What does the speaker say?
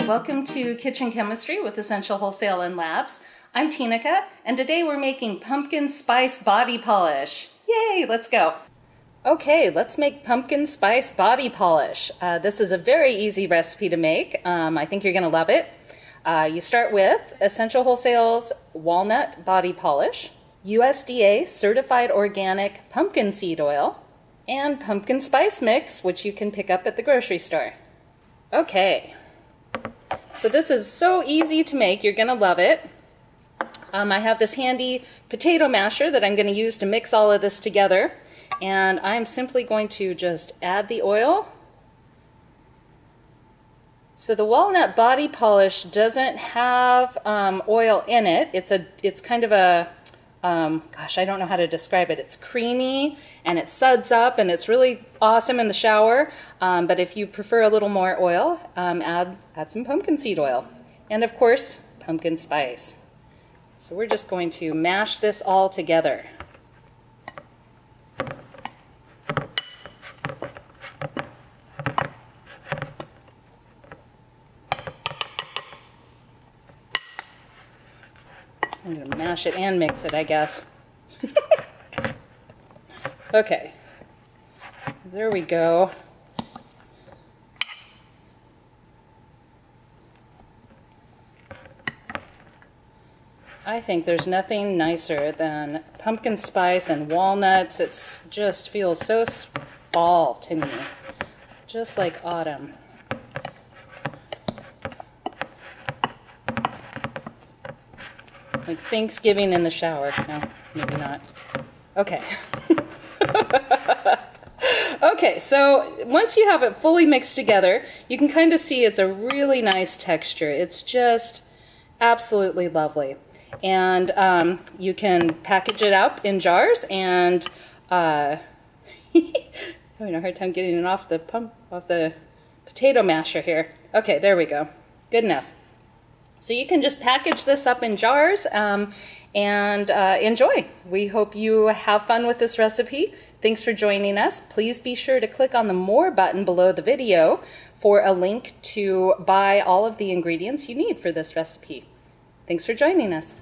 Welcome to Kitchen Chemistry with Essential Wholesale and Labs. I'm Tinica, and today we're making pumpkin spice body polish. Yay, let's go. Okay, let's make pumpkin spice body polish. This is a very easy recipe to make. I think you're going to love it. You start with Essential Wholesale's Walnut Body Polish, USDA Certified Organic Pumpkin Seed Oil, and pumpkin spice mix, which you can pick up at the grocery store. Okay, so this is so easy to make, you're gonna love it. I have this handy potato masher that I'm gonna use to mix all of this together, and I'm simply going to just add the oil. So the Walnut Body Polish doesn't have oil in it. It's kind of a gosh, I don't know how to describe it. It's creamy and it suds up and it's really awesome in the shower. But if you prefer a little more oil, add some pumpkin seed oil. And of course, pumpkin spice. So we're just going to mash this all together. I'm going to mash it and mix it, I guess. Okay, there we go. I think there's nothing nicer than pumpkin spice and walnuts. It just feels so fall to me, just like autumn. Like Thanksgiving in the shower. No, maybe not. Okay. Okay, so once you have it fully mixed together, you can kind of see it's a really nice texture. It's just absolutely lovely. And you can package it up in jars and having a hard time getting it off the potato masher here. Okay, there we go. Good enough. So you can just package this up in jars and enjoy. We hope you have fun with this recipe. Thanks for joining us. Please be sure to click on the More button below the video for a link to buy all of the ingredients you need for this recipe. Thanks for joining us.